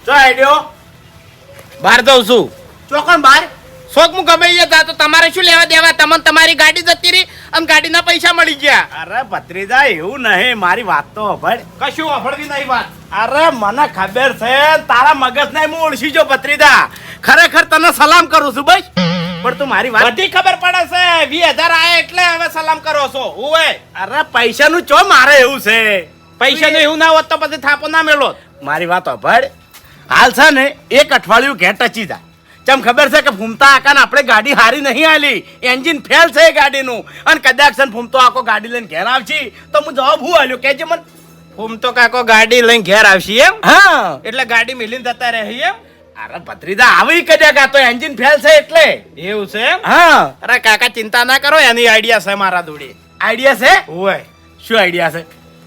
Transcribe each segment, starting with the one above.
જો આઈડિયો બહાર જઉં છું. ચોકન બાર શોખ હું ગમે તા તો તમારે શું લેવા દેવા? તમને તમારી ગાડી જતી રહી અને ગાડીના પૈસા મળી ગયા. અરે ભત્રીજા એવું નહીં, મારી વાત તો સાંભળ. કશું વાપરવી નહીં વાત. અરે મને ખબર છે તારા મગજ ને હું ઓળખી જો ભત્રીજા. ખરેખર તને સલામ કરું છું ભાઈ, પણ તું મારી વાત બધી ખબર પડે છે. 20,000 આયા એટલે હવે સલામ કરો છો. ઓય અરે પૈસાનું ચો મારે એવું છે. પૈસાનું એવું ના હોત તો પછી થાપો ના મેલો. મારી વાત સાંભળ. હાલ છે ને એક અઠવાડિયું ઘેર ટચી જાય. ચમ ખબર છે કે ફૂમતા આકાને આપણે ગાડી હારી નહીં આલી, એન્જિન ફેલ છે એ ગાડીનું, અને કદાચ છે ને ફૂમતો આખો ગાડી લઈને ઘેર આવશી તો હું જવાબ હું આલ્યો કેજે મને. ફૂમતો કાકો ગાડી લઈને ઘેર આવશી એમ? હા એટલે ગાડી મિલીને જતા રહે એમ? અરે ભત્રીજા આવી કદાચ આ તો એન્જિન ફેલ છે એટલે. એવું છે એમ? હા અરે કાકા ચિંતા ના કરો, એની આઈડિયા છે મારા જોડે. આઈડિયા છે. ઓય શું આઈડિયા છે?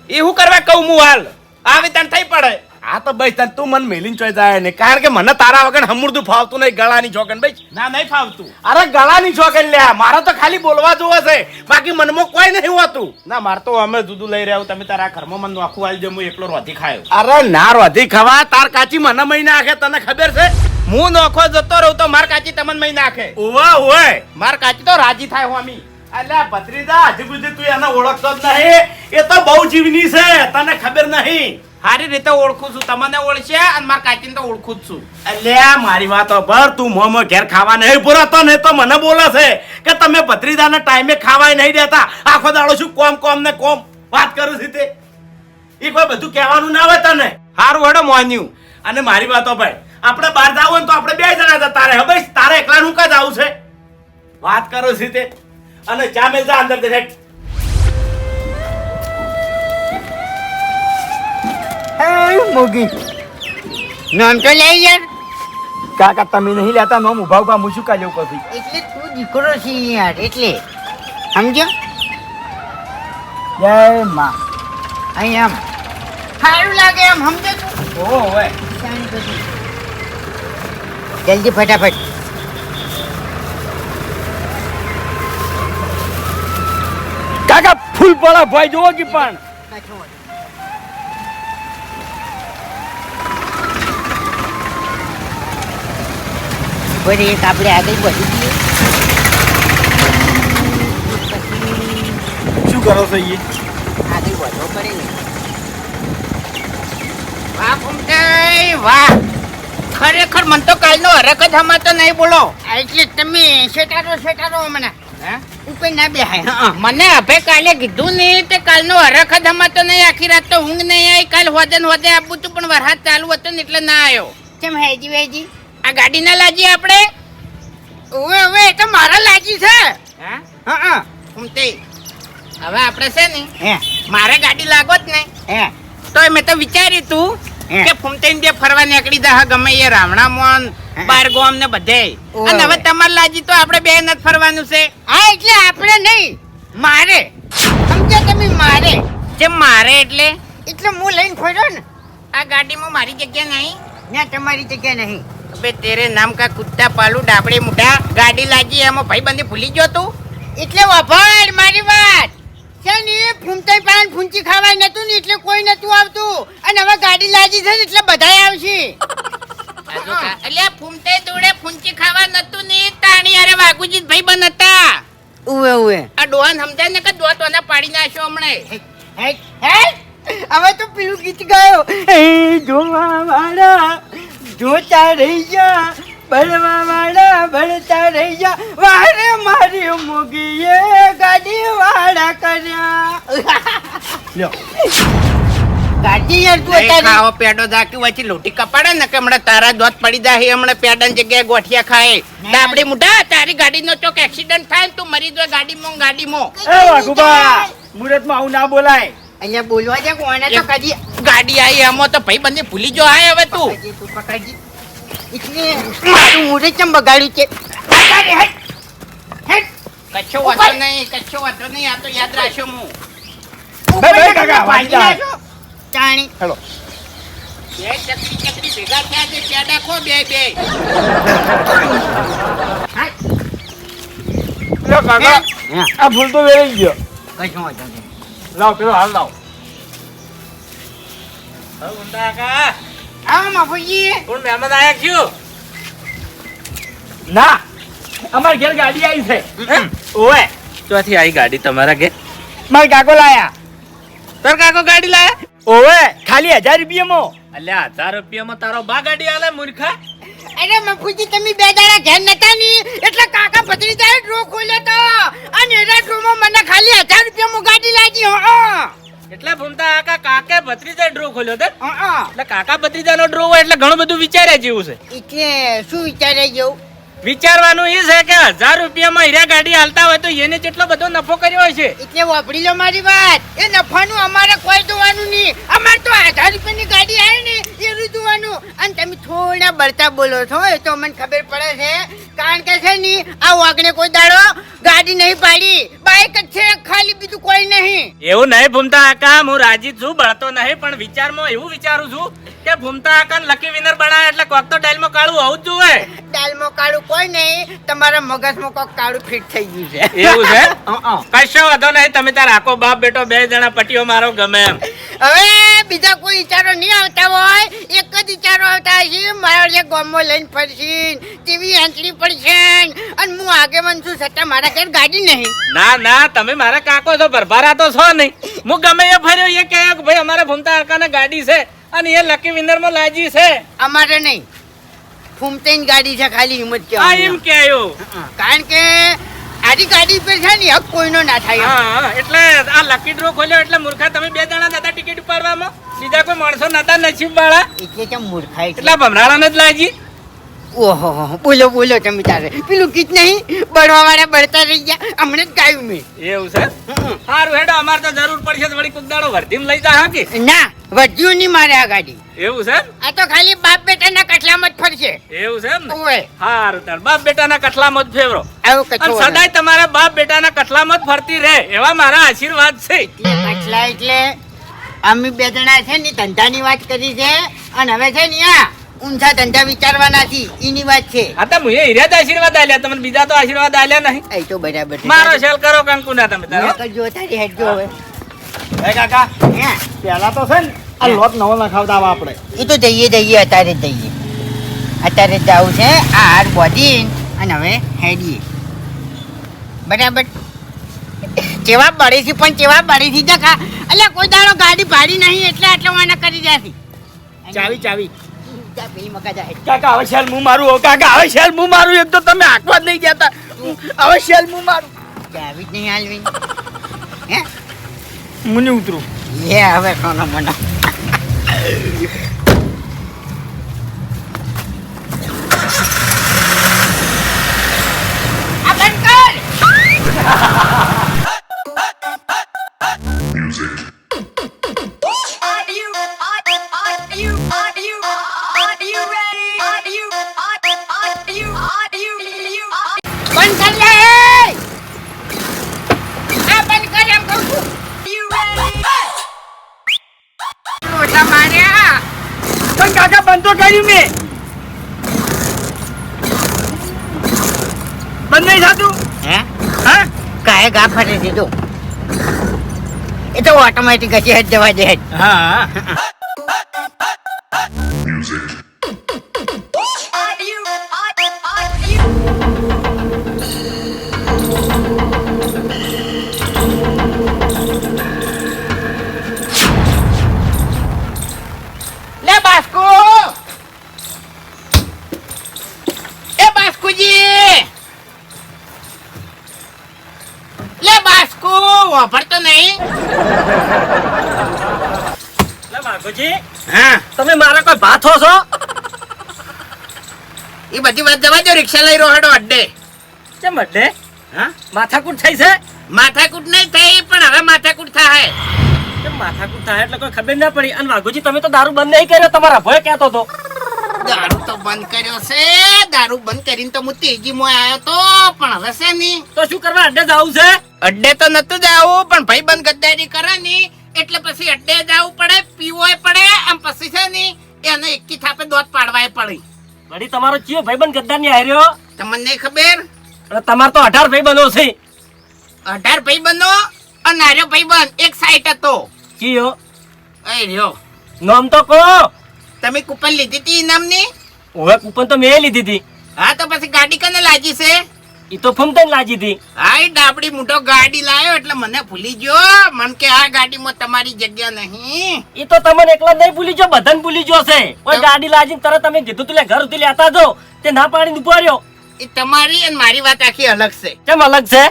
એ હું કરવા કહું હું હાલ આવી તને થઈ પડે. આ તો ભાઈ તને તું મને મેલીને ચોઈ જાય ને, કારણ કે મને તારા વગર હમુરદું ફાવતું નહીં. ગળાની ચોકન ભાઈ ના નહીં ફાવતું. અરે ગળાની ચોકન લ્યા, મારે તો ખાલી બોલવા જોવે છે, બાકી મનમાં કોઈ નહીં હોતું. ના માર તો અમે દૂધું લઈ રહ્યા તમે તારા ઘરમાં મને આખું હાલ જમું એકલો રોધી ખાયો. અરે ના રોધી ખવા, તાર કાચી મને મહી નાખે તને ખબર છે. હું નોખો જતો રહું તો માર કાચી તમને મહી નાખે. ઓવે ઓવે માર કાચી તો રાજી થાય હોમી. અલ્યા ભત્રીજા હજી સુધી તું એને ઓળખતો જ નહીં. એ તો બહુ જીવની છે, તને ખબર નહીં. સારી રીતે ઓળખું છું, તમને ઓળખે અને માર કાચીને તો ઓળખું જ છું. અલ્યા મારી વાતો ભર, તું મોમો ઘેર ખાવા નહીં પુરાતો ને તો મને બોલે છે કે તમે ભત્રીજાના ટાઈમે ખાવાય નહીં દેતા. આખો દાડો શું કોમ કોમ ને કોમ વાત કરું છું તે. એ કોઈ બધું કહેવાનું ના હોય તને. હારું હેડો મોન્યું. અને મારી વાતો ભાઈ, આપણે બહાર જાવ ને તો આપણે બે જણા જતા રહે. હવે તારે એકલાનું કા જાવું છે? વાત કરું છું તે. અને ચા મેલ જા અંદર દે. મોગી નામ તો લે યાર. કાકા તમે નહીં લેતા નોમ ઉભા ઉભા હું શું કાલ્યો પછી. એટલે તું દીકરો છે યાર, એટલે સમજો. જય માં. અહીં આમ સારું લાગે એમ સમજો તું. ઓ હોય જલ્દી ફટાફટ. કાકા ફૂલ પડા ભાઈ જોવો કે પણ. બરે એક આપણે આગળ વધી જઈએ. શું કરો છો એ? આગળ વધવો પડે ને. વાહ ફૂમતાઈ વાહ, ખરેખર મન તો કાલનો હરખ જ હમાતો નહીં બોલો. એટલે તમે શેટારો મને હે ઉપર ના બેહાય. હા મને અભે કાલે કીધું નહીં તે કાલનો હરખ જ હમાતો નહીં. આખી રાત તો ઊંઘ નહીં આવી. કાલ હોદે ને હોદે આપું તું પણ વરસાદ ચાલુ હતો ને એટલે ના આવ્યો. કેમ હેજી વેજી? આ ગાડી ના લાજી આપણે. ઓવે ઓવે એ તો મારા લાગી છે. હા હા ફૂમતાઈ હવે આપણે છે ને હે મારે ગાડી લાગો જ ને હે તો મેં તો વિચાર્યું તું હે. કે ફૂમતાઈ બે ફરવા નીકળી જા ગમે એ રાવણા મોન બારગોમ ને બધે. ઓહ. અને હવે તમારે લાજી તો આપણે બે નથી ફરવાનું છે. હા એટલે આપણે નહીં, મારે. સમજ્યા તમે? મારે જેમ મારે એટલે એટલે હું લઈને ફર્યો ને. આ ગાડીમાં મારી જગ્યા નહીં. ત્યાં તમારી જગ્યા નહીં. અબે તેરે નામ કા કુત્તા પાલુ ડાબડે મુઢા. ગાડી લાગી એમાં ભાઈ બંધી ભૂલી ગયો તું. એટલે વભાડ મારી વાત છે ને. ફૂમતાઈ પાન ફૂંચી ખાવાય નતું ને એટલે કોઈ નતું આવતું, અને હવે ગાડી લાગી છે ને એટલે બધાય આવશે. એટલે ફૂમતાઈ જોડે ફૂંચી ખાવા નતું ને તાણી અરે વાઘુજી ભાઈ બંધ હતા. ઉવે ઉવે આ ડોહાન સમજાય ને કે દોત ઓને પાડી નાખ્યો હમણે. હે હે હવે તો પેલું ગીત ગાયો. એ જોવા વાળા જોતા રહી જા, બળવા વાળા બળતા રહી જા, વારે મારી મોગીએ ગાડી વાળા કર્યા. લ્યો ગાડી યાર તું નહીં અત્યારે ખાવો પેડો ધાકી વચ્ચે લોટી કપાડે ને કે હમણાં તારા દોત પડી જાય હમણાં પેડાની જગ્યાએ ગોઠિયા ખાય. ડાબડી મુઢા તારી ગાડીનો ચોક એક્સિડન્ટ થાય ને તું મરી જાય ગાડીમાં. એ વાઘુબા, મુરતમાં આવું ના બોલાય. અહીંયા બોલવા દે કોને તો કદી ગાડી આવી એમાં તો ભાઈ બંને ભૂલી જો હાય હવે તું. તું પકડજી. એટલે મારું મોઢે ચમ બગાડ્યું છે. અત્યારે હેટ હેટ કચ્છો વાંધો નહીં, કચ્છો વાંધો નહીં. આ તો યાદ રાખશો હું. ભાઈ કાકા વાંચી જા. ચાણી હેલો બે ચકરી ભેગા થયા છે પેડા ખો બે. લ્યો કાકા, આ ભૂલ તો વેરી ગયો. કશું વાંધો નહીં. લાવ પેલો હાલ લાવ. ઊંડા કા હા બાપુજી. કોણ મહેમાન આયા કયું? ના અમાર ઘેર ગાડી આવી છે. ઓએ ચોથી આવી ગાડી તમારા ઘેર? માર કાકો લાયા. તાર કાકો ગાડી લાયા? ઓએ ખાલી 1000 રૂપિયામાં. અલ્યા 1000 રૂપિયામાં તારો બા ગાડી આલે મૂર્ખા? અરે બાપુજી તમે 2 દાડા ઘેર નતા ની એટલે કાકા ભત્રીજાએ ડ્રો ખોલ્યો તો અને એના ડ્રોમાં મને ખાલી 1000 રૂપિયામાં ગાડી લાગી. હા એટલે ભૂમતા કાકા કાકે ભત્રીજા ડ્રો ખોલ્યો તે? હા એટલે કાકા ભત્રીજાનો ડ્રો હોય એટલે ઘણું બધું વિચાર્યા જેવું છે. એટલે શું વિચારે જેવું? વિચારવાનું એ છે કે 1000 રૂપિયામાં હીરા ગાડી હાલતા હોય તો એને કેટલો બધો નફો કર્યો હશે. એટલે વાપરી લો મારી વાત. એ નફાનું અમારે કોઈ જોવાનું નહીં. અમારે તો 1000 રૂપિયાની ગાડી આવે ને એ જોવાનું. અને તમે થોડા બળતા બોલો છો એ તો મને ખબર પડે છે. કારણ કે છે ની આ વાગણે કોઈ દાડો ગાડી નહીં પાડી, બાઈક જ છે ખાલી, બીજું કોઈ નહીં. એવું નહીં ભૂમતા કાકા, હું રાજી છું, બળતો નહીં, પણ વિચારમાં એવું વિચારું છું કે ભૂમતા કાકા લકી વિનર બનાવે એટલે કોક તો ડાયલમાં કાળું હોવું જ જોઈએ. દાલમાં કાળું કોઈ નહીં, તમારા મગજમાં કોક કાળું ફિટ થઈ ગયું છે. એવું છે? કશો વાંધો નહીં, તમે તાર આખો બાપ બેટો 2 જણા પટીઓ મારો ગમે એમ. હવે બીજા કોઈ વિચારો નહીં આવતા હોય, એક જ વિચારો આવતા હશે મારા જે ગામમાં લઈને ફરશે, ટીવી આંચડી પડશે અને હું આગેવાન છું છતાં મારા ઘેર ગાડી નહીં. ના ના, તમે મારા કાકો છો, ભરભરા તો છો નહીં. હું ગમે એ ફર્યો એ કહે કે ભાઈ અમારે ભૂમતા કાકાને ગાડી છે અને એ લકી વિનર માં લાજી છે. અમારે નહીં, ફૂમતાઈની ગાડી છે ખાલી, હિંમત આ એમ કે કે કારણ કે આજી ગાડી પર છે ને હક કોઈનો ના થાય. હા, એટલે આ લકી ડ્રો ખોલ્યો એટલે મૂર્ખા તમે 2 જણા નતા ટિકિટ ઉપાડવામાં, બીજા કોઈ માણસો નતા નસીબ વાળા એટલે કેમ મૂર્ખાઈ એટલે ભમરાળાને જ લાજી. ઓહો બોલો બોલો તમે તારે પેલું ગીત નહીં બળવા વાળા બળતા રહી ગયા, હમણાં જ ગાયું મેં. એવું છે? સારું હેડો, અમારે તો જરૂર પડશે તો વળી કોક દાડો વર્ધીમ લઈ જા. હા કે ના વધ્યું નહીં મારે આ ગાડી. એવું છે? આ તો ખાલી બાપ બેટાના કટલામાં જ ફરશે. એવું છે એમ ને? ઓય સારું, તાર બાપ બેટાના કટલામાં જ ફેવરો આવો અને કચો સદાય તમારા બાપ બેટાના કટલામાં જ ફરતી રહે એવા મારા આશીર્વાદ છે. કટલા એટલે અમે 2 જણા છે ને ધંધાની વાત કરી છે અને હવે છે ને આ ઊંધા ધંધા વિચારવાના છે એની વાત છે. આ તો મુએ હીરા જ આશીર્વાદ આલ્યા, તમને બીજા તો આશીર્વાદ આલ્યા નહીં. એ તો બરાબર છે. મારો શેલ કરો કંકુના તમે તારો. મેં કરજો તારી હેડજો હવે. એ કાકા હે પહેલા તો છે ને આ લોટ નવો નખાવતા આવા આપણે. એ તો જઈએ અત્યારે જ જઈએ. અત્યારે જ જવું છે આ હાર બોધી અને હવે હેડીએ. બરાબર કેવા બળી છે પણ કેવા બળી છે જખા. એટલે કોઈ દાડો ગાડી ભાડી નહીં એટલે આટલા વાના કરી જાતી. ચાવી ચાવી જા પેલી મકા જા હેડ. કાકા હવે શેલ હું મારું. હો કાકા હવે શેલ હું મારું. એક તો તમે આંકવા જ નહીં જતા. હવે શેલ હું મારું. ચાવી જ નહીં હાલવી. હે મને ઉતરું. એ હવે કોનો મનો. આ બંધ કર. બંધ કર લે. આ બંધ કર એમ કહું છું. ઓટલા માર્યા. પણ કાકા બંધ તો કર્યું મેં. બંધ નહીં થતું. હે હા કાય ગા ફરે દીધો. એ તો ઓટોમેટિક હજી હેડ જવા દે હેડ. હા લે બાસ્કો. એ બાસ્કુજી. લે બાસ્કો વાપરતો નહીં. લે બાપુજી, હા તમે મારા કોઈ ભાથો છો? એ બધી વાત જવા દો. રિક્ષા લઈ રોહડો અડ્ડે. કેમ એટલે હા માથાકૂટ થઈ છે? માથાકૂટ નહીં થઈ પણ હવે માથાકૂટ થાય. કેમ માથાકૂટ થાય એટલે કોઈ ખબર ના પડી? અને વાઘુજી તમે તો દારૂ બંધ નહીં કર્યો, તમારા ભય કહેતો હતો. દારૂ તો બંધ કર્યો છે. દારૂ બંધ કરીને તો હું તેજીમાં આવ્યો તો પણ હવે છે ની તો શું કરવા અડ્ડે જવું છે? અડ્ડે તો નતું જાવું પણ ભાઈ બંધ ગદ્દારી કરે ની એટલે પછી અડ્ડે જવું પડે, પીવોય પડે આમ પછી છે ની એને એકી થાપે દોત પાડવાય પડી. વળી તમારો ચિયો ભાઈબંધ ગદ્દાર ની હાર્યો? તમને નહીં ખબર? અને તમાર તો 18 ભાઈબંધો છે. 18 ભાઈ બંધો અને નાર્યો ભાઈ બંધ એક સાઈડ હતો. ચિયો એ રહ્યો નામ તો કહો. તમે કૂપન લીધી હતી ઇનામની? હવે કૂપન તો મેં લીધી હતી. હા તો પછી ગાડી કને લાગી છે? ઈ તો ફમતાને લાગી હતી. હા એ ડાબડી મોટો ગાડી લાયો એટલે મને ભૂલી ગયો. મન કે આ ગાડીમાં તમારી જગ્યા નહીં. ઈ તો તમને એકલા નહીં ભૂલી ગયો, બધાને ભૂલી ગયો છે. ઓય ગાડી લાજીને તરત તમે કીધું તું લે ઘર ઉતી લેતા જો, તે ના પાડીને ઉભો રહ્યો. એ તમારી અને મારી વાત આખી અલગ છે. કેમ અલગ છે?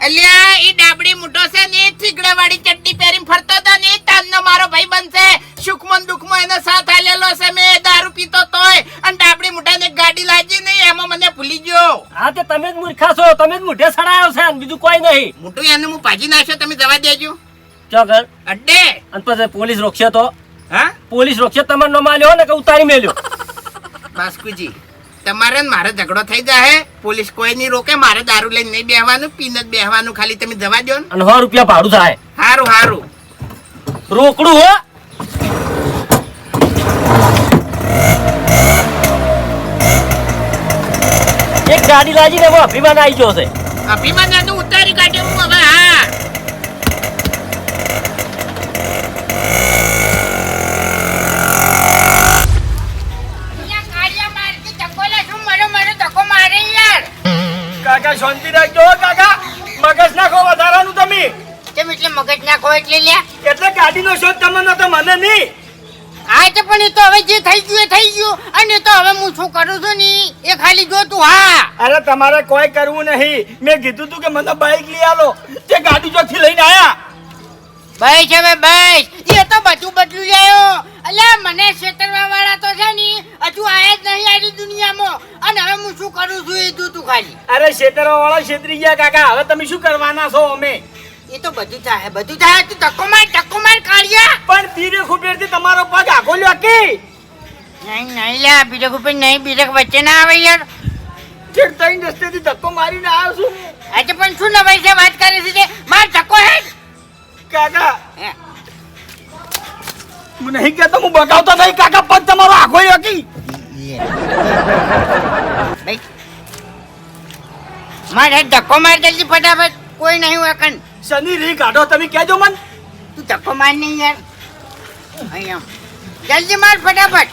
અલ્યા એ ડાબડી મોટો છે ને થીગડા વાળી ચડ્ડી પહેરીને ફરતો હતો ને તાનનો મારો ભાઈબંધ છે. સુખમાં દુઃખમાં એનો સાથ આલેલો છે. મેં દારૂ પીતો તોય અને ડાબડી મોટાને ગાડી લાગી નહીં એમાં મને ભૂલી ગયો. હા તે તમે જ મૂર્ખા છો, તમે જ મોઢે સડાયો છે, અને બીજું કોઈ નહીં. મોટું એને હું ભાજી નાખ્યો, તમે જવા દેજો ચોગર અડ્ડે. અને પછી પોલીસ રોકશે તો? હા પોલીસ રોકશે તમારે નો માલ્યો ને કે ઉતારી મેલ્યો? બાસ્કુજી તમારે ને મારે ઝઘડો થઈ જાય. પોલીસ કોઈ નહીં રોકે. મારે દારૂ લઈને નહીં બેહવાનું, પીને જ બેહવાનું. ખાલી તમે જવા દો ને. અને 100 રૂપિયા ભાડું થાય. હારું હારું. રોકડું હો. એક ગાડી લાજીને એમાં અભિમાન આવી ગયો છે. અભિમાન જાતું ઉતારી કાઢ્યું હું હવે. હા કાકા શાંતિ રાખજો હો કાકા, મગજ નાખો વધારાનું તમે. કેમ એટલે મગજ નાખો એટલે લ્યા? એટલે ગાડીનો શોખ તમને તો મને નહીં. હા તો પણ એ તો હવે જે થઈ ગયું એ થઈ ગયું. અને તો હવે હું શું કરું છું ને એ ખાલી જો તું. હા અરે તમારે કોઈ કરવું નહીં. મેં કીધું તું કે મને બાઈક લઈ આલો, તે ગાડી ચોથી લઈને આયા. બસ હવે બસ, એ તો બધું બદલું જાયો. અલ્યા મને છેતરવા વાળા તો છે ને હજુ આયા જ નહીં આરી દુનિયામાં. અને હવે હું શું કરું છું એ તું ખાલી. અરે છેતરવા વાળા છેતરી ગયા કાકા. હવે તમે શું કરવાના છો? અમે એ તો બધું થાય બધું થાય. તું ધક્કો માર કાઢ્યા. પણ ધીરે ખુબેરથી તમારો પગ આખો લ્યો કે નહીં નહીં લ્યા, બીજે ઉપર નહીં, બીજે વચ્ચે ના આવે યાર. ઠીક તઈ રસ્તેથી ધક્કો મારીને આવ્યો છું આજે પણ શું નવાઈ છે વાત કરે છે તે? માર ધક્કો હે કાકા. હે. હું નહીં કહેતો, હું બગાવતો નહીં કાકા. પગ તમારો આખો લ્યો કે ભાઈ મારે ધક્કો માર જલ્દી ફટાફટ. કોઈ નહીં હોય કન. શનિ રી કાઢો તમે કહેજો મન. તું ધક્કો માર નહીં યાર. અહીંયા જલ્દી માર ફટાફટ.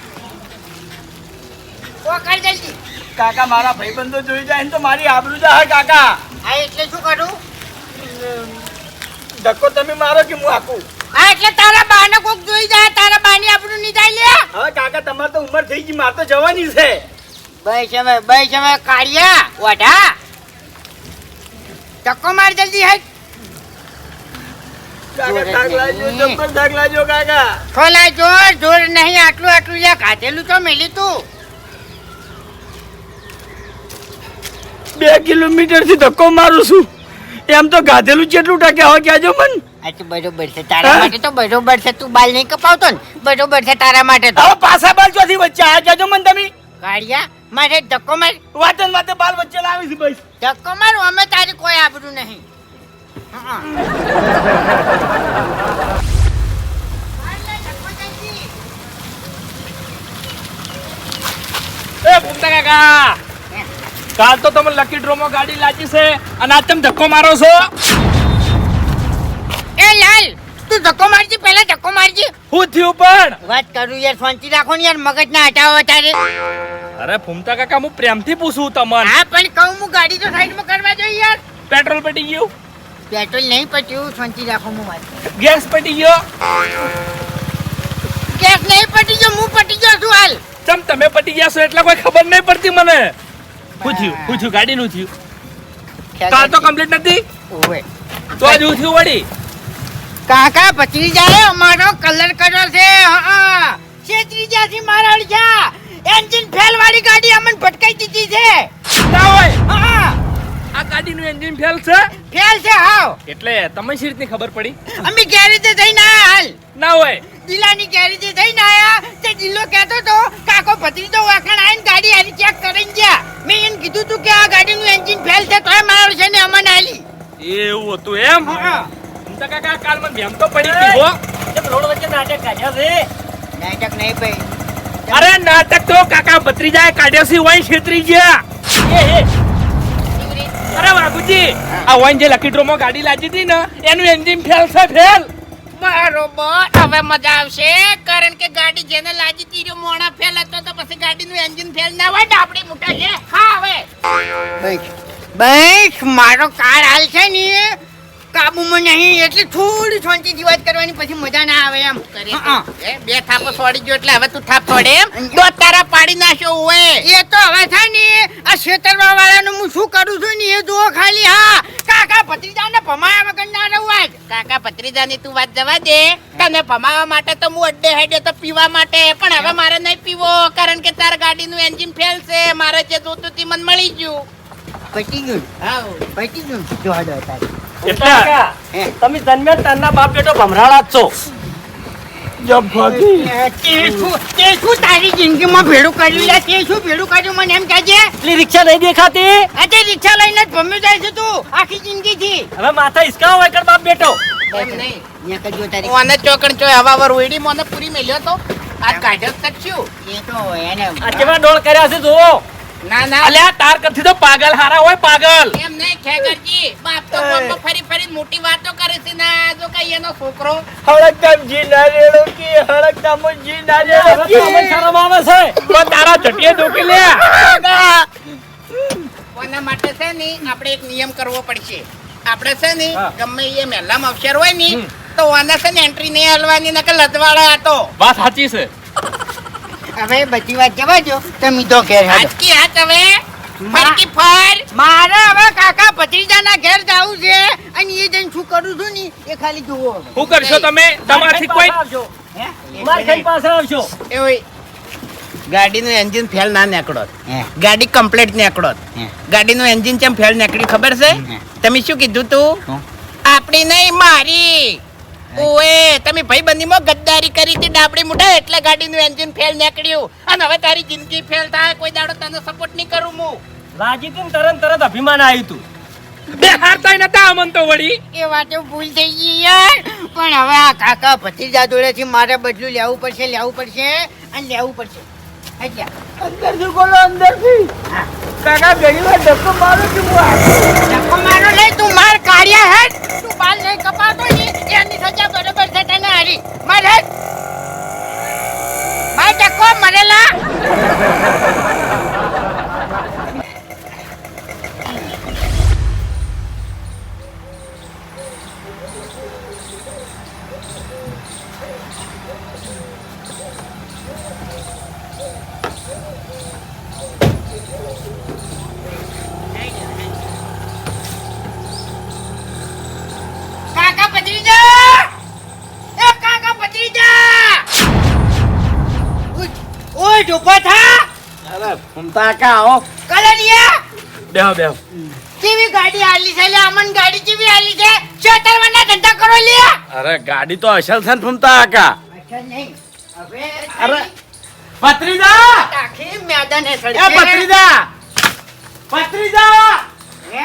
ઓ કર જલ્દી. કાકા મારા ભાઈબંધો જોઈ જાય ને તો મારી આબરૂ જાય કાકા. હા એટલે શું કરું? ધક્કો તમે મારો કે હું આપું? હા એટલે તારા બાને કોક જોઈ જાય, તારા બાની આપણું નહીં જાય લે. હવે કાકા તમારે તો ઉંમર થઈ ગઈ, મારે તો જવાની છે. બસ હવે કાઢ્યા વાઢા. ધક્કો માર જલ્દી હે. કાકા ધાક લાજો, જબ્બર ધાક લાજો કાકા. ખોલા જોર નહીં. આટલું લે કાઢેલું તો મેલી તું. 2 કિલોમીટર થી ધક્કો મારું છું. એમ તો ગાધેલું કેટલું ટકે હવે કહેજો મન. આ તો બરોબર છે તારા માટે, તો બરોબર છે. તું બાલ નહીં કપાવતો ને, બરોબર છે તારા માટે તો. હવે પાછા બાલ ચોથી વચ્ચે આ કહેજો મન તમે. કાઢ્યા મારે ધક્કો માર. વાતે વાતે બાલ વચ્ચે લાવી છે બસ. ધક્કો માર. અમે તારી કોઈ આબરૂ નહીં. હા એ ભૂમતા કાકા, કાલ તો તમે લકી ડ્રોમાં ગાડી લાગી છે અને આજ તમે ધક્કો મારો છો. એ લાલ તું ધક્કો મારજી, પહેલા ધક્કો મારજી. હું થયું પણ? વાત કરું યાર, શાંતિ રાખો ને યાર, મગજ ના હટાવો તારે. અરે ભૂમતા કાકા, હું પ્રેમથી પૂછું તમને. હા પણ કહું હું ગાડી તો સાઈડમાં કરવા જોઈએ યાર. પેટ્રોલ પટી ગયું? પેટ્રોલ નહીં પટ્યું, શાંતિ રાખો હું વાત. ગેસ પટી ગયો? ગેસ નહીં પટી ગયો, હું પટી ગયો છું હાલ. ચમ તમે પટી ગયા છો એટલે કોઈ ખબર નહીં પડતી મને. પૂછ્યું ગાડીનું થયું. કાલ તો કમ્પ્લીટ નથી ઓવે તો આજ હું થયું વળી. કાકા પચરી જાય અમારો કલર કર્યો છે. હા છેતરી જ્યાંથી મારા અડ્યા. એન્જિન ફેલ વાળી ગાડી અમને ભટકાઈ દીધી છે. ના હોય, હા આ ગાડીનું એન્જિન ફેલ છે ફેલ છે. હાવ એટલે તમે શી રીતની ખબર પડી? અમે ગેરેજે જઈને આયા હાલ. ના હોય, દિલાની ગેરેજે જઈને આયા. તે દિલ્લો કહેતો તો કાકો ભત્રીજો વાખણ આવીને ગાડી હારી ચેક કરીને ગયા. મેં એને કીધું તું કે આ ગાડીનું એન્જિન ફેલ છે તોય મારો છે ને અમને આલી. એવું હતું એમ? હા ભૂમતા કાકા, કાલ મને ભેમ તો પડી હતી હો. કેમ રોડ વચ્ચે નાટક કાઢ્યા છે? નાટક નહીં ભાઈ. અરે નાટક તો કાકા ભત્રીજાએ કાઢ્યા છે, વહી છેતરી ગયા. અરે બાબુજી, આ વહી જે લકી ડ્રોમાં ગાડી લાગી હતી ને એનું એન્જિન ફેલ છે, ફેલ. બરોબર. હવે મજા આવશે કારણ કે ગાડી જેને લાગી હતી મોણા એન્જિન ફેલ ના હોય ડાબડી મોટા છે હા હવે બસ બસ મારો કાર હાલ છે ને કાબુમાં નહીં એટલે થોડી શાંતિથી વાત કરવાની પછી મજા ના આવે એમ હા. બે થાપો છોડી ગયો એટલે હવે તું થાપ છોડે એમ દો તારા પાડી નાખ્યો હોય એ તો હવે થાય ને આ છેતરવા વાળાનું હું શું કરું છું ને એ જુઓ ખાલી હા કાકા ભત્રીજાને ભમાયા વગર ના રહું આજ કાકા ભત્રીજાની તું વાત જવા દે તને ભમાવા માટે તો હું અડ્ડે હેડે તો પીવા માટે પણ હવે મારે નહીં પીવો કારણ કે તાર ગાડીનું એન્જિન ફેલ છે મારે જે જોતું તે મને મળી ગયું પટી ગયું હાઉ. પટી ગયું જો હાડો તારે એટલે હે. તમે જન્મ્યા તારના બાપ બેટો ભમરાળા જ છો. તે શું તારી જિંદગીમાં ભેડું કર્યું લે તે શું ભેડું કર્યું મને એમ કહેજે એટલી રિક્ષા નહીં દેખાતી. આજે રિક્ષા લઈને જ ભમ્યો જાય છે તું આખી જિંદગીથી હવે માથા હિસકાવો હોય કર બાપ બેટો. એમ નહીં ત્યાં કરજો તારી મને ચોકણ ચોય હવા વર ઉડી મને પૂરી મેલ્યો તો આજ કાઢ્યો જ શકશું એ તો એને આ કેવા ડોળ કર્યા છે જુઓ. ના ના અલ્યા તાર કરથી તો પાગલ હારા હોય પાગલ એમ નહીં ખેગરજી બાપ તો ગામમાં ફરી ફરી મોટી વાતો કરે છે ના જો કઈ એનો છોકરો હળકમજી નારેળો કે હળકમજી નારેળો હવે તો અમને શરમ આવે છે. પણ તારા જટીએ ડોકી લે કોના માટે છે ને આપણે એક નિયમ કરવો પડશે આપણે છે ને હા. ગમે એ મહેલામાં અવસર હોય ને તો આના છે ને એન્ટ્રી નહીં હલવાની નકર લતવાડા હતો વાત સાચી છે હવે બધી વાત જવા દો તમે તો ઘેર હાલો આજકી હાથ હવે ફરકી ફર મારે હવે કાકા ભત્રીજાના ઘેર જાવું છે અને એ જઈને શું કરું છું ને એ ખાલી જુઓ હવે. શું કરશો તમે તમારથી કોઈ આવજો. હે? મારી ખાઈ પાસે આવજો. એવી ગાડીનું એન્જિન ફેલ ના નીકળો હે. ગાડી કમ્પ્લીટ નીકળો હે. ગાડીનું એન્જિન ચમ ફેલ નીકળી ખબર છે હે. તમે શું કીધું તું શું? આપણી નહીં મારી ઓએ તમે ભાઈબંધીમાં ગદ્દારી કરી હતી ડાબડી મુઠા એટલે ગાડીનું એન્જિન ફેલ નીકળ્યું અને હવે તારી જિંદગી ફેલ થાય કોઈ દાડો તને સપોર્ટ નહીં કરું હું રાજી હતી ને તરત અભિમાન આવ્યું તું. બે હારતાય નતા અમન તો વળી એ વાતે ભૂલ થઈ ગઈ યાર પણ હવે આ કાકા ભત્રીજા જોડેથી મારે બદલું લેવું પડશે અને લેવું પડશે અંદરથી બોલો અંદરથી કાકા ઘણી વાર ધક્કો મારો છું ધક્કો મારો નહીં તું માર કાઢ્યા હેડ તું બાલ નહીં કપાતો ને એની સજા બરોબર છે તને હારી માર હેડ માર ધક્કો મરેલા કાકા ભત્રીજા એ કાકા ભત્રીજા ઓય ઢોપા થા અરે ફૂમતા કા આવો કલરિયા બેહો બેહો કેવી ગાડી આલી છે લે અમન ગાડી કેવી આલી છે છેતરવાના ધંધા કરો લે અરે ગાડી તો અસલ છે ને ફૂમતા કા અચ્છા નહીં હવે અરે ભત્રીજા આખી મેદાને એ સડકે ભત્રીજા ભત્રીજા હે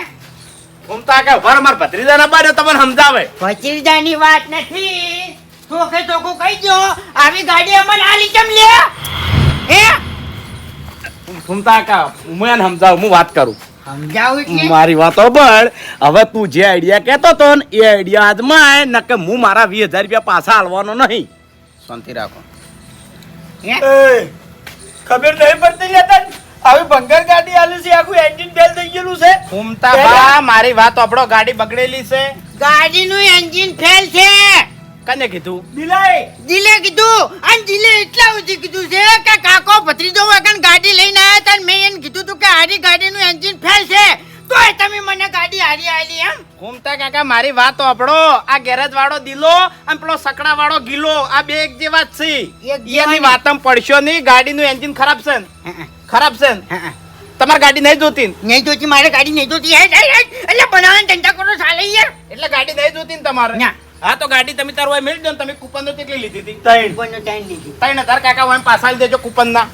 ફૂમતા કા ભર માર ભત્રીજા ના બારે તમને સમજાવે ભત્રીજાની વાત નથી ચોખે ચોખ્ખું કહી દો આવી ગાડી અમન આલી કેમ લે હે ફૂમતા કા હું એને સમજાવું હું વાત કરું સમજાવું છે મારી વાતો બળ હવે તું જે આઈડિયા કહેતો તો ને એ આઈડિયા આજમાં નકે હું મારા 20,000 રૂપિયા પાછા આલવાનો નહીં શાંતિ રાખો હે ખબર નહીં પડતી લેતા આવી ભંગાર ગાડી આલી છે આખું એન્જિન ફેલ થઈ ગયેલું છે ફૂમતા બા મારી વાત આપણો ગાડી બગડેલી છે ગાડીનું એન્જિન ફેલ છે કને કીધું દિલાઈ દિલે કીધું અને દિલે એટલા સુધી કીધું છે કે કાકો ભત્રીજો વગર ગાડી લઈને આયા તા ને મેં એને કીધું તું કે હારી ગાડીનું એન્જિન ફેલ છે તોય તમે મને ગાડી હારી આલી એમ ફૂમતા કાકા મારી વાત આપણો આ ગેરેજ વાળો દિલો અને પેલો સકડા વાળો ગિલો આ બે એક જેવા જ છે એક જેવા એની ને. વાતમ પડશો નહીં ગાડીનું એન્જિન ખરાબ છે ને ખરાબ છે ને તમારે ગાડી નહીં જોતી ને? નહીં જોતી મારે ગાડી નહીં જોતી હેડ હેડ હેડ એટલે બનાવવાનો ધંધા કરો ચાલે યાર એટલે ગાડી નહીં જોતી ને તમારે ના. હા તો ગાડી તમે તારું હોય મેળ દો ને તમે કૂપન તો કેટલી લીધી હતી ત્રણ કોઈનો ટાઈમ લીધી 3,000 કાકા હોય પાછા આલી દેજો કૂપન ના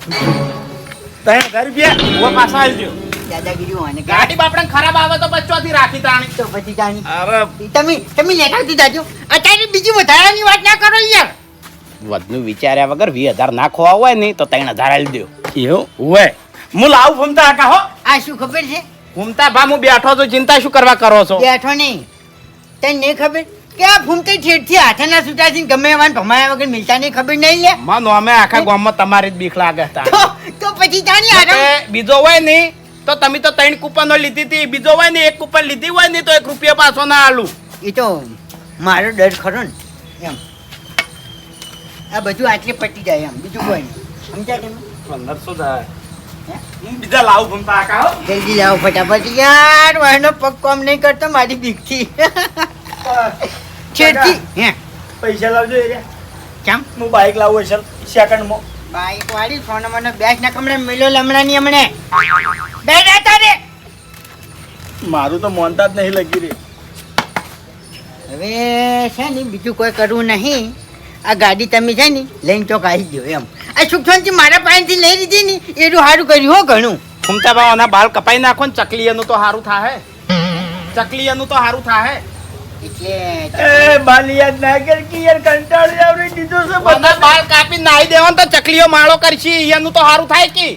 3,000 રૂપિયા હું પાછા આલી દો દાદાગીરી હોને ગાડી બાપડા ખરાબ આવે તો બચ્ચોથી રાખી તાણી તો પછી જાણી અરે તમે લેતા દીધા છો અત્યારે બીજી વધારાની વાત ના કરો યાર વધનું વિચાર્યા વગર 20,000 નાખવા હોય ને તો 3,000 આલી દો એવું હોય હું લાવું ફૂમતા કાકા હો આ શું ખબર છે ફૂમતા ભા હું બેઠો તો ચિંતા શું કરવા કરો છો બેઠો નહીં તને નહીં ખબર કે આ ફૂમતે ઠેઠથી હાથના છૂટાથી ગમે એવાને ભમાયા વગર મિલતા નહીં ખબર નહીં લે માનો અમે આખા ગામમાં તમારી જ બીક લાગે તા તો તો પછી જાણી આરામ કે બીજો હોય ને તો તમે તો 3 કૂપનો લીધી હતી, બીજો હોય ને 1 કૂપન લીધી હોય ને તો 1 રૂપિયા પાછો ના આલું. એ તો મારો ડર ખરો ને એમ આ બધું આટલે પટી જાય એમ બીજું કોઈ નહીં સમજ્યા તમે 1500 થાય. હું બીજા લાવું ભમતા કાકા હો. જલ્દી લાવો ફટાફટ યાર વાયનો પગ કામ નહીં કરતો મારી બીકથી છેડતી હે પૈસા લાવજો એ કેમ હું બાઈક લાવું હશે સેકન્ડમાં. બાઈક વાળી સોનો મને બેસ ના કમરે મેલો લમણાની હમણે બે રહેતા રે મારું તો મોનતા જ નહીં લગી રહી. હવે છે ને બીજું કોઈ કરવું નહીં આ ગાડી તમે છે ને લઈને ચોક આવી ગયો એમ આ સુખવંતી મારા પાસેથી લઈ લીધી ને એટલું સારું કર્યું હો ઘણું ફૂમતા ભાવના બાલ કપાઈ નાખો ને ચકલીયાનું તો સારું થાહે. ચકલીયાનું તો સારું થાહે. એટલે એ બાલી યાદ ના કર કે યાર કંટાળી આવડી દીધો છે બધા બાલ કાપી નાઈ દેવાનું તો ચકલીઓ માળો કરશી એનું તો સારું થાય કે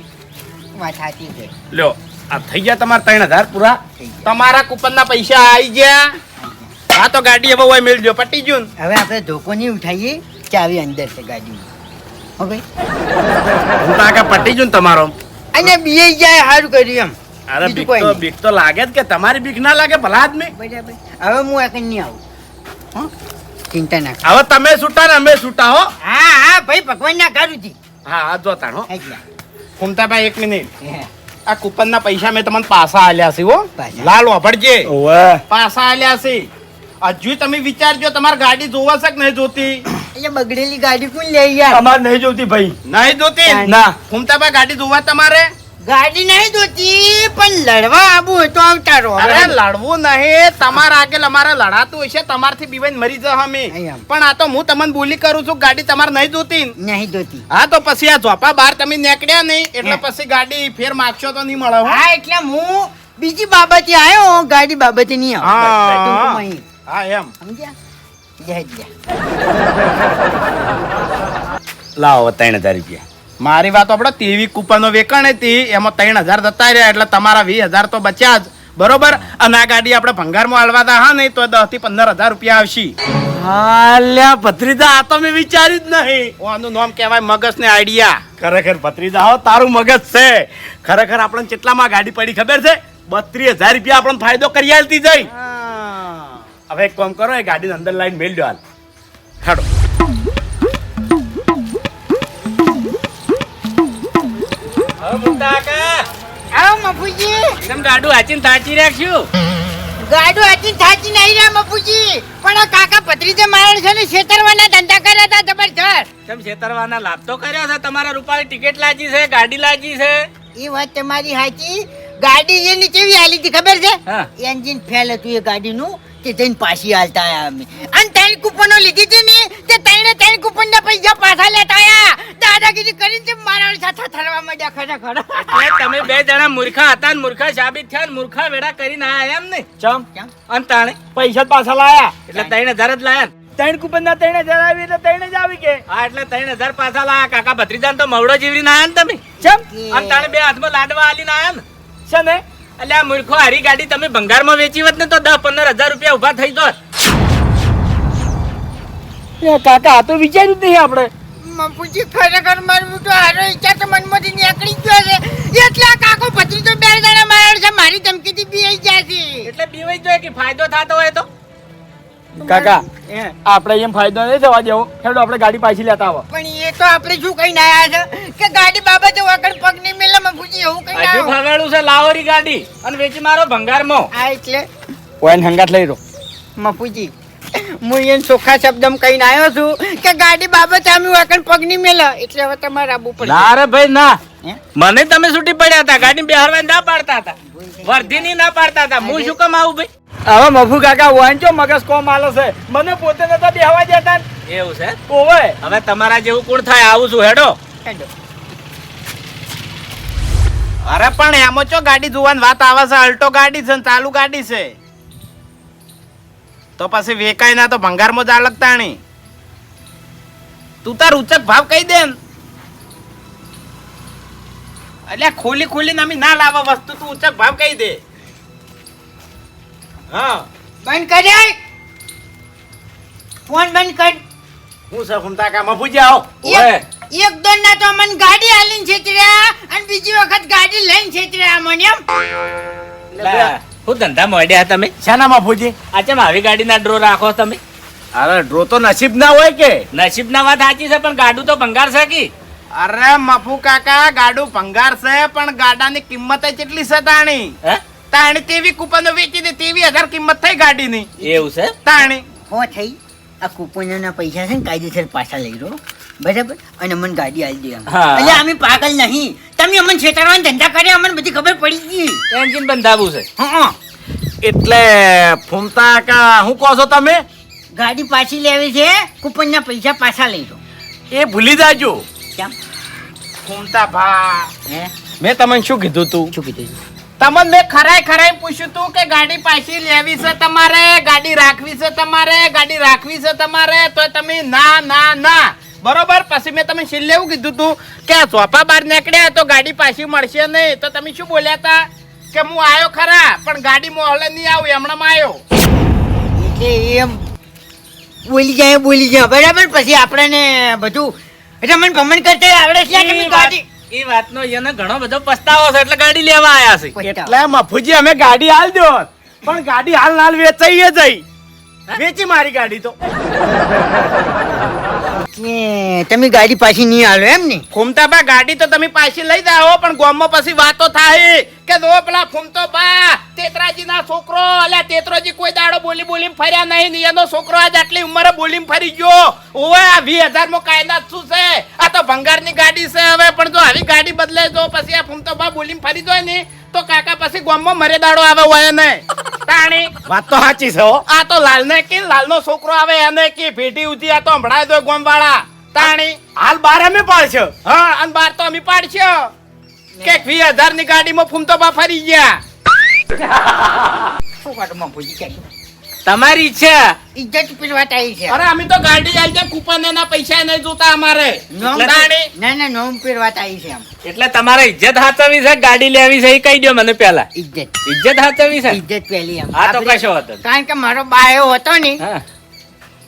વાત સાચી છે લ્યો આ થઈ ગયા તમારા 3000 પૂરા. તમારા કૂપનના પૈસા આવી ગયા. હા તો ગાડી હવે હોય મેળજો પટી ગયું ને. હવે આપણે ધોકો નહીં ઉઠાવીએ ચાવી અંદર છે ગાડીમાં હવે હું કાકા પટી ગયું ને તમારો. અને બીએ જાય સારું કર્યું એમ અરે બીજું બીક કોઈ તો નહીં. બીક તો લાગે જ કે તમારી બીક ના લાગે ભલા આદમી. બરાબર હવે હું આ કઈ નહીં આવું હો ચિંતા ના કર હવે તમે છૂટા ને અમે છૂટા હો. હા હા ભાઈ ભગવાનના ઘર ઉજી હા હા જો તાણ હો. એટલે ફૂમતાભાઈ 1 મિનિટ હે આ કૂપનના પૈસા મેં તમને પાછા આલ્યા છે હો. પાછા? લાલ વાપરજે ઓવે પાછા આલ્યા છે. હજુ તમે વિચારજો તમારી ગાડી જોવા છે કે નહીં જોતી. એટલે બગડેલી ગાડી કોણ લે યાર અમારે નહીં જોતી ભાઈ. નહીં જોતી ના. ફૂમતાભાઈ ગાડી જોવા તમારે. ગાડી નહીં જોતી પણ લડવા આવું હોય તો આવતારો અરે લડવું નહીં તમારા આગળ અમારે લડાતું હશે તમારથી બીવાઈને મરી જા અમે. અહીંયા. પણ આ તો હું તમને બોલી કરું છું ગાડી તમારે નહીં જોતી ને. નહીં જોતી હા તો પછી આ ઝોપા બહાર તમે નીકળ્યા નહીં એટલે હે. પછી ગાડી ફેર માગશો તો નહીં મળે હો. હા એટલે હું બીજી બાબતે આવ્યો ગાડી બાબતે નહીં હા. આવ્યો હા એમ સમજ્યા જય જય લાવો 3000 રૂપિયા. મારી વાત આપણે તેવી કૂપનો વેચાણ હતી એમાં 3000 જતા રહ્યા એટલે તમારા 20000 તો બચ્યા જ બરોબર. અને આ ગાડી આપણે ભંગારમાં હાલવાતા હા નહીં તો 10 થી 15000 રૂપિયા આવશે. હાલ્યા ભત્રીજા આ તો મેં વિચાર્યું જ નહીં. આનું નામ કહેવાય મગજ ને આઈડિયા. ખરેખર ભત્રીજા હો તારું મગજ છે. ખરેખર આપણને કેટલામાં ગાડી પડી ખબર છે 32000 રૂપિયા આપણને ફાયદો કરી આલતી જઈ. હવે એક કામ કરો એ ગાડીને અંદર લાઈન મેલ દો હાલ ખાડો. આવો મફુજી ગાડું હાચીને તાચી રાખ્યું ગાડું હતી થાચી નહીં રે મફુજી પણ આ કાકા પત્રીજે મારણ છે ને છેતરવાના ધંધા કર્યા હતા જબરજસ્ત કેમ છેતરવાના લાભ તો કર્યો છે તમારા રૂપાળી ટિકિટ લાજી છે ગાડી લાજી છે એ વાત તમારી સાચી ગાડી એની કેવી હાલી હતી ખબર છે હા. એન્જિન ફેલ હતું એ ગાડીનું તે જઈને પાછી હાલતા આયા અમે અને 3 કૂપનો લીધી હતી ને તે 3 કૂપનના પૈસા પાછા લેતા આયા દાદાગીરી કરીને તે મારા સાથે થરવા માંડ્યા ખરેખર એટલે તમે બે જણા મૂર્ખા હતા ને મૂર્ખા સાબિત થયા ને મૂર્ખા વેડા કરીને આયા એમ ને ચમ અને તાણે પૈસા જ પાછા લાયા. એટલે 3000 જ લાયા ને? 3 કૂપન ના 3000 આવી એટલે 3 જ આવી કે હા એટલે 3000 પાછા લાયા કાકા ભત્રીજાને તો મવડો જીવરીને આયા ને તમે ચમ અને તાણે બે હાથમાં લાડવા આલીને આયા ને છે ને એટલે આ મૂર્ખો હારી ગાડી તમે ભંગારમાં વેચી હોત ને તો 10-15 હજાર રૂપિયા ઉભા થઈ જોત. એ કાકા આ તો વિચાર્યું જ નહીં આપણે. મફુજી ખરેખર મારું તો હારો ઈચ્છા તો મનમાંથી નીકળી ગયો છે એટલે આ કાકો પત્રીજો બે જણા માર્યો છે મારી ધમકીથી બી જાય છે એટલે બીવાઈ જોઈએ કે ફાયદો થતો હોય તો કાકા આપણે એમ ફાયદો નહીં થવા દેવો. હેડો આપણે ગાડી પાછી લેતા આવો. પણ એ તો આપણે શું કહીને આયા છે કે ગાડી બાબતે વગર પગ નહીં મેલે મફુજી એવું કહીને હજુ આવ્યો ફવેલું છે લાવોરી ગાડી અને વેચી મારો ભંગારમાં આ એટલે ઓયન હંગાત લઈ રહ્યો. મફુજી હું એને ચોખ્ખા શબ્દમાં કહીને આવ્યો છું કે ગાડી બાબતે અમે વગર પગ નહીં મેલે એટલે હવે તમારે આવવું પડે ના રે ભાઈ ના હે? મને તમે છૂટી પડ્યા હતા ગાડી બેહારવા ના પાડતા હતા વર્ધીની ના પાડતા હતા હું શું કામ આવું ભાઈ હવે મફુ કાકા ઓયન ચો મગજ કોમ આલો છે મને પોતે નતા બેહવા દેતા ને. એવું છે ઓવે હવે તમારા જેવું કોણ થાય આવું છું હેડો હેડો. અરે પણ એમાં ચો ગાડી જોવાની વાત આવે છે. અલ્ટો ગાડી છે ને ચાલુ ગાડી છે તો પછી વેકાય ના તો ભંગારમાં જ અલગ તાણી. તું તાર ઉચક ભાવ કહી દે ને. એટલે ખોલી ખોલીને અમે ના લાવા વસ્તુ તું ઉચક ભાવ કહી દે. હા બંધ કરે ફોન બંધ કર હું છે ફૂમતા કા મફુજી આવો. એ- ઓય એક દોડ ના તો અમને ગાડી આલીને છેતર્યા અને બીજી વખત ગાડી લઈને છેતર્યા મને એમ હું ધંધા મોડ્યા તમે શાના બાપુજી? આ ચમ આવી ગાડીના ડ્રો રાખો તમે અરે ડ્રો તો નસીબ ના હોય કે? નસીબના વાત સાચી છે પણ ગાડું તો ભંગાર છે કી અરે મફુ કાકા ગાડું ભંગાર છે પણ ગાડાની કિંમત કેટલી છે તાણી હે તાણી તેવી કૂપનો વેચી દે તેવી 1000 કિંમત થઈ ગાડીની એવું છે તાણી હો થઈ આ કૂપનના પૈસા છે ને કાયદેસર પાછા લઈ લો બરાબર અને અમને ગાડી આલી દે એમ. હા. એટલે અમે પાગલ નહીં તમે અમને છેતરવાના ધંધા કર્યા અમને બધી ખબર પડી ગઈ એન્જિન બંધાવું છે હા એટલે ફૂમતા કા શું કહો છો તમે? ગાડી પાછી લેવી છે કૂપનના પૈસા પાછા લઈ લો એ ભૂલી જાજો. કેમ ફૂમતા ભા હે મેં તમને શું કીધું તું? શું કીધું તમને મેં ખરાઈ પૂછ્યું તું કે ગાડી પાછી લેવી છે તમારે ગાડી રાખવી છે તમારે ગાડી રાખવી છે તમારે તો તમે ના ના ના બરોબર પછી મેં તમે છેલ્લે એવું કીધું તું કે આ ચોપા બહાર નીકળ્યા તો ગાડી પાછી મળશે નહીં તો તમે શું બોલ્યા હતા કે હું આવ્યો ખરા પણ ગાડી મોહલે નહીં આવું હમણાં આવ્યો એટલે એમ બોલી જાય બરાબર પછી આપણને બધું રમણ ભમણ કરતા આવડે છે કે ગાડી એ વાતનો એને ઘણો બધો પસ્તાવો છે એટલે ગાડી લેવા આયા છે એટલે મફુજી અમે ગાડી હાલ દો પણ ગાડી હાલ નાલ વેચાઈએ જઈ વેચી મારી ગાડી તો. કે તમે ગાડી પાછી નહીં આલો એમ ને ફૂમતાબા ગાડી તો તમે પાછી લઈ જાઓ પણ ગામમાં પછી વાતો થાય કે જો પેલા ફૂમતો બા તેતરાજીના છોકરો અલ્યા તેતરોજી કોઈ દાડો બોલીને ફર્યા નહીં ને એનો છોકરો આજ આટલી ઉંમરે બોલીને ફરી ગયો ઓવે આ 20000 માં કાયદા શું છે આ તો ભંગારની ગાડી છે હવે પણ જો આવી ગાડી બદલે જો પછી આ ફૂમતો બા બોલીને ફરી જાય ને તો કાકા પછી ગામમાં મરે દાડો આવે હોય ને તાણી વાત તો સાચી છે હો. આ તો લાલને કે લાલનો છોકરો આવે એને કે ભેટી ઉધી આ તો હંભળાય દો ગામ વાળા તાણી હાલ બાર અમે પાડશો. હા અને બાર તો અમે પાડશો કે 20000 ની ગાડીમાં ફૂમતો બા ફરી ગયા શું કાટમાં પૂછી કે તમારી ઈચ્છા ઇજ્જત પીરવાત આવી છે અરે અમે તો ગાડી આઈ છે કૂપન એના પૈસા નહીં જોતા અમારે તાણી ના નોમ પીરવાત આવી છે આમ એટલે તમારે ઇજ્જત હાચવવી છે ગાડી લેવી છે એ કહી દો મને પહેલા ઇજ્જત ઇજ્જત હાચવવી છે ઇજ્જત પહેલી આમ હા તો આપણે- કશો વાંધો નહીં. કારણ કે મારો બાયો હતો ને હા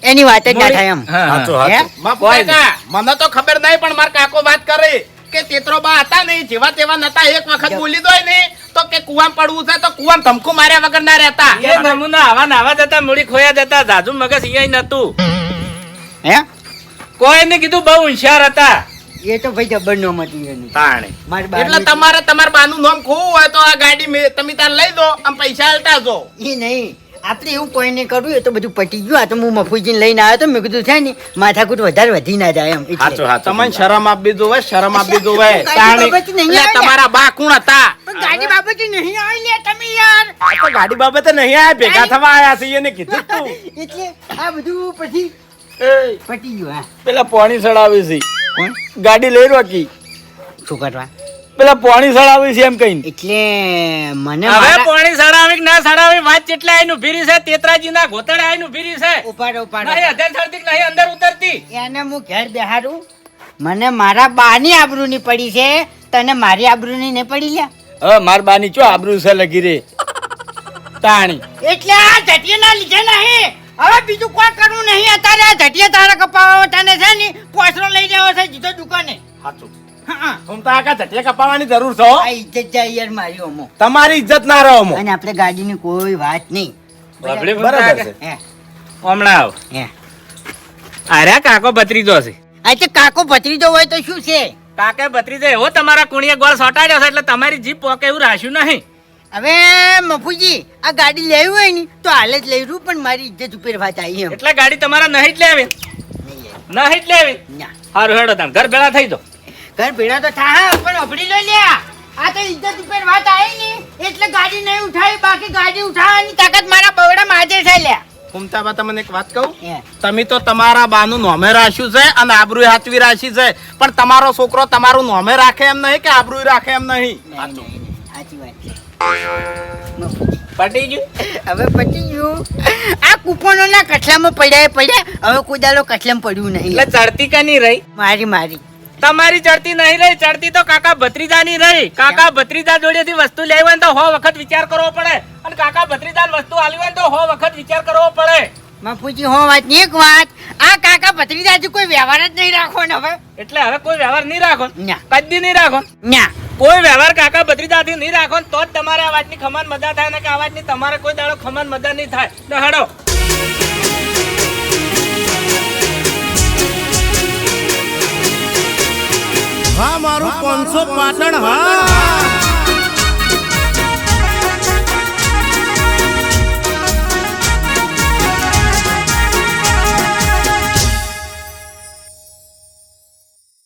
એની વાત જ ના થાય એમ હા, હા. સાચું, હે? સાચું. બાપુ કાકા મને તો ખબર નહીં પણ મારા કાકો વાત કરે કે તેતરો બા હતા ને જેવા તેવા નતા એક વખત બોલી દોય ને તો કે કુવામ પડવું છે તો કુવામ ધમકુ માર્યા વગર ના રહેતા એ નમૂના આવા નાવા જતા મૂડી ખોયા જતા જાજુ મગજ ઈ નતું હે કોઈ ને કીધું બહુ હોશિયાર હતા એ તો ભાઈ જબર નો મતી એની તાણી મારી એટલે બાની તમારે તમારા બાનું નામ ખોવું હોય તો આ ગાડી તમે તાર લઈ દો આમ પૈસા આલતા જો એ નહીં આપણે એવું કોઈ નહીં કરવું એ તો બધું પટી ગયું આ તો હું મફુજીને લઈને આવ્યો તો મેં કીધું છે ને માથાકૂટ વધારે વધી ના જાય એમ એટલે. સાચું, સાચું. તમને શરમ આપવી જોવે શરમ આપવી જોવે ગાડી તાણી. બાબતે નહીં એટલે આવ્યા. તમારા બા કોણ હતા પણ ગાડી બાબતે નહીં આવી લે તમે યાર આ તો ગાડી બાબતે નહીં આયા ભેગા થવા આયા છે એને કીધું તું. એટલે આ બધું પછી એ, પટી ગયું હા પેલા પાણી સડાવે છે કોણ ગાડી લઈ રોકી શું કરવા પેલા પાણી સડાવે છે એમ કઈ એટલે મને હવે મારા- પાણી સડાવી કે ના સડાવી વાત કેટલા આઈને ઉભી રહી છે તેતરાજી ના ગોતડે આઈને ઉભી રહી છે ઉપાડો ઉપાડો નહીં અધેર ચડતી કે નહીં અંદર ઉતરતી એને હું ઘેર બેહાડું મને મારા બાની આબરૂની પડી છે તને મારી આબરૂની નહીં પડી લ્યા હવે માર બાની ચો આબરૂ છે લગી રે તાણી એટલે આ ઝટિયાના લીધે નહીં હવે બીજું કોઈ કરવું નહીં અત્યારે આ ઝટિયા તારા કપાવા તને છે ને પોસરો લઈ જવો છે જીતો દુકાને સાચું હા ફૂમતા કાકા ઝટિયા કપાવવાની જરૂર છે હો. આ ઇજ્જત જાય યાર મારી ઓમો તમારી ઇજ્જત ના રહો અમો. અને આપણે ગાડીની કોઈ વાત નહીં બાપડી બરાબર ફૂમતા છે. હે હમણાં આવ હે આર્યા કાકો ભત્રીજો છે આ તે કાકો ભત્રીજો હોય તો શું છે કાકે ભત્રીજો એવો તમારા કુણીએ ગોળ સોટાડ્યો છે એટલે તમારી જીભ પોકે એવું રાખ્યું નહીં હવે મફુજી આ ગાડી લેવી હોય ને તો હાલ જ લઈ રહ્યું પણ મારી ઇજ્જત ઉપર વાત આવી એમ એટલે ગાડી તમારા નહીં જ લેવી નહીં જ લેવી ના સારું હેડો તમે ઘર ભેળા થઈ દો ઘર ભેળા તો થા પણ અભડી લો લ્યા આ તો ઇજ્જત ઉપર વાત આવી ને એટલે ગાડી નહીં ઉઠાવી બાકી ગાડી ઉઠાવવાની તાકાત મારા બવડા માજે છે લ્યા ફૂમતાબા તમને એક વાત કહું હે. તમે તો તમારા બાનું નોમે રાખ્યું છે અને આબરૂ હાચવી રાખી છે પણ તમારો છોકરો તમારું નોમે રાખે એમ નહીં કે આબરૂ રાખે એમ નહીં સાચી વાત છે પટી ગયું હવે પતી ગયું આ કૂપનોના કઠલામાં પડ્યા હવે કોઈ દાડો કઠલામાં પડ્યું નહીં એટલે ચડતી કે નહીં રહી મારી તમારી ચડતી નહીં રહી ચડતી તો કાકા ભત્રીજા ની રહી કાકા ભત્રીજા જોડેથી વસ્તુ લેવી હોય ને તો 100 વખત વિચાર કરવો પડે અને કાકા ભત્રીજા વસ્તુ આલી હોય ને તો 100 વખત વિચાર કરવો પડે મફુજી હો વાત ની એક વાત આ કાકા ભત્રીજાજી કોઈ વ્યવહાર જ નહીં રાખો ને હવે એટલે હવે કોઈ વ્યવહાર નહીં રાખો ના. કદી નહીં રાખો ન્યા કોઈ વ્યવહાર કાકા ભત્રીજાથી નહીં રાખો ને તો જ તમારે આ વાતની ખમાન મજા થાય ને કે આ વાતની તમારે કોઈ દાડો ખમાન મજા નહીં થાય તો હાડો હા મારું 500 પાટણ હા